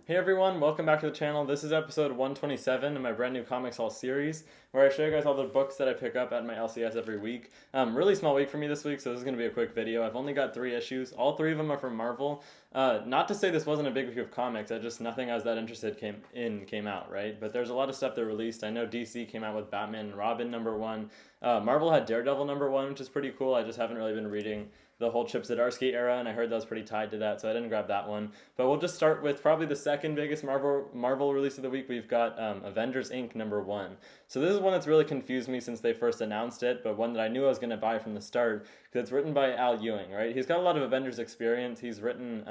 Hey everyone, welcome back to the channel. This is episode 127 of my brand new Comics Haul series, where I show you guys all the books that I pick up at my LCS every week. Really small week for me this week, so this is going to be a quick video. I've only got 3 issues. All 3 of them are from Marvel. Not to say this wasn't a big week of comics, nothing I was that interested came out, right? But there's a lot of stuff that released. I know DC came out with Batman and Robin #1. Marvel had Daredevil #1, which is pretty cool. I just haven't really been reading the whole Chip Zdarsky era, and I heard that was pretty tied to that, so I didn't grab that one. But we'll just start with probably the second biggest Marvel release of the week. We've got Avengers Inc. #1. So this is one that's really confused me since they first announced it, but one that I knew I was going to buy from the start, because it's written by Al Ewing, right? He's got a lot of Avengers experience. He's written,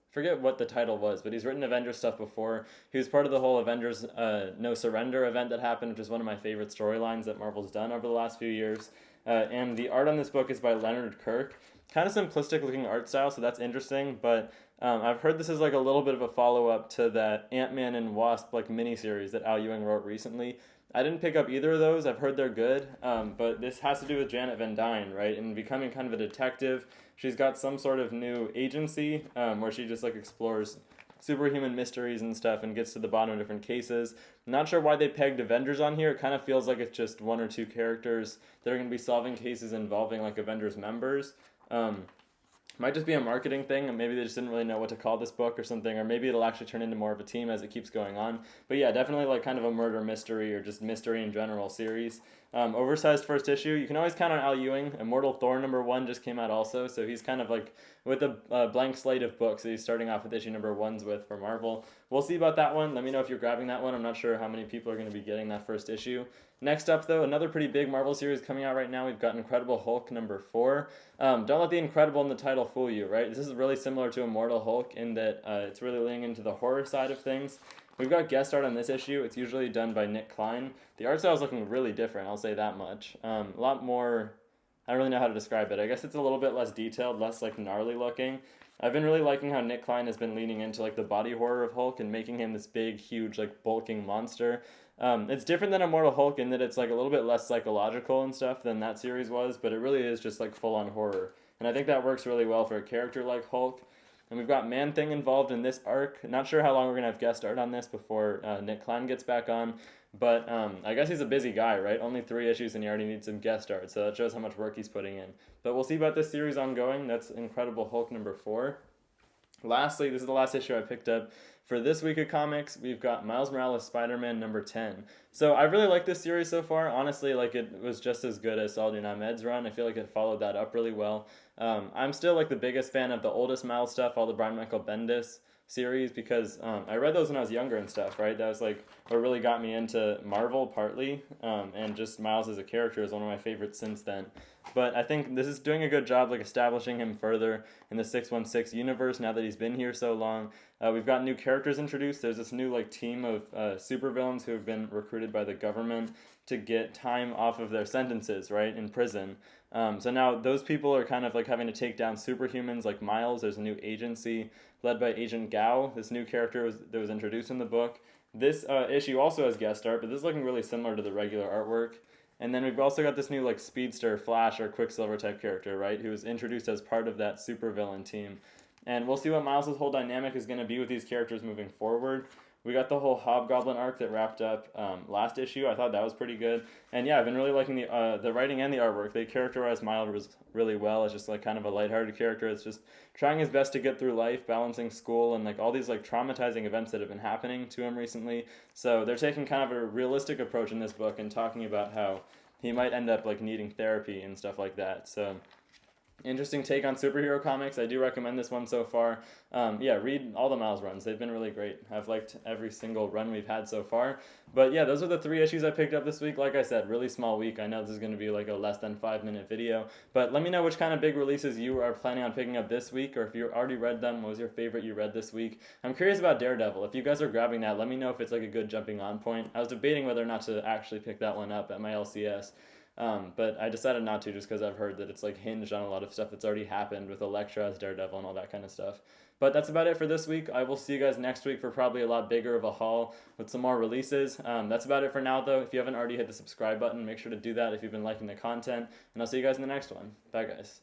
forget what the title was, but he's written Avengers stuff before. He was part of the whole Avengers No Surrender event that happened, which is one of my favorite storylines that Marvel's done over the last few years. And the art on this book is by Leonard Kirk. Kind of simplistic looking art style, so that's interesting, but I've heard this is like a little bit of a follow-up to that Ant-Man and Wasp like miniseries that Al Ewing wrote recently. I didn't pick up either of those. I've heard they're good, but this has to do with Janet Van Dyne, right? And becoming kind of a detective. She's got some sort of new agency where she just like explores superhuman mysteries and stuff and gets to the bottom of different cases. Not sure why they pegged Avengers on here. It kind of feels like it's just 1 or 2 characters that are going to be solving cases involving like Avengers members. Might just be a marketing thing, and maybe they just didn't really know what to call this book or something, or maybe it'll actually turn into more of a team as it keeps going on. But yeah, definitely like kind of a murder mystery or just mystery in general series. Oversized first issue. You can always count on Al Ewing. Immortal Thor #1 just came out also, so he's kind of like with a blank slate of books that he's starting off with issue #1s with for Marvel. We'll see about that one. Let me know if you're grabbing that one. I'm not sure how many people are going to be getting that first issue. Next up, though, another pretty big Marvel series coming out right now. We've got Incredible Hulk #4. Don't let the Incredible in the title fool you, right? This is really similar to Immortal Hulk in that it's really leaning into the horror side of things. We've got guest art on this issue. It's usually done by Nick Klein. The art style is looking really different, I'll say that much. A lot more, I don't really know how to describe it. I guess it's a little bit less detailed, less like gnarly looking. I've been really liking how Nick Klein has been leaning into like the body horror of Hulk and making him this big, huge, like bulking monster. It's different than Immortal Hulk in that it's like a little bit less psychological and stuff than that series was, but it really is just like full on horror. And I think that works really well for a character like Hulk. And we've got Man-Thing involved in this arc. Not sure how long we're going to have guest art on this before Nick Klein gets back on. But I guess he's a busy guy, right? Only 3 issues and he already needs some guest art. So that shows how much work he's putting in. But we'll see about this series ongoing. That's Incredible Hulk #4. Lastly, this is the last issue I picked up for this week of comics. We've got Miles Morales Spider-Man #10. So I really like this series so far. Honestly, like it was just as good as Saladin Ahmed's run. I feel like it followed that up really well. I'm still like the biggest fan of the oldest Miles stuff, all the Brian Michael Bendis series, because I read those when I was younger and stuff, right? That was like what really got me into Marvel partly, and just Miles as a character is one of my favorites since then. But I think this is doing a good job like establishing him further in the 616 universe now that he's been here so long. We've got new characters introduced. There's this new like team of supervillains who have been recruited by the government to get time off of their sentences, right, in prison. So now those people are kind of like having to take down superhumans like Miles. There's a new agency led by Agent Gao. This new character that was introduced in the book. This issue also has guest art, but this is looking really similar to the regular artwork. And then we've also got this new like Speedster, Flash, or Quicksilver type character, right, who was introduced as part of that supervillain team. And we'll see what Miles' whole dynamic is going to be with these characters moving forward. We got the whole Hobgoblin arc that wrapped up last issue. I thought that was pretty good. And yeah, I've been really liking the writing and the artwork. They characterized Miles really well as just like kind of a lighthearted character. It's just trying his best to get through life, balancing school and like all these like traumatizing events that have been happening to him recently. So they're taking kind of a realistic approach in this book and talking about how he might end up like needing therapy and stuff like that. So interesting take on superhero comics. I do recommend this one so far. Yeah, read all the Miles runs. They've been really great. I've liked every single run we've had so far. But yeah, those are the 3 issues I picked up this week. Like I said, really small week. I know this is going to be like a less than 5-minute video. But let me know which kind of big releases you are planning on picking up this week, or if you already read them, what was your favorite you read this week? I'm curious about Daredevil. If you guys are grabbing that, let me know if it's like a good jumping on point. I was debating whether or not to actually pick that one up at my LCS. But I decided not to just because I've heard that it's like hinged on a lot of stuff that's already happened with Elektra as Daredevil and all that kind of stuff. But that's about it for this week. I will see you guys next week for probably a lot bigger of a haul with some more releases. That's about it for now, though. If you haven't already hit the subscribe button, make sure to do that if you've been liking the content. And I'll see you guys in the next one. Bye, guys.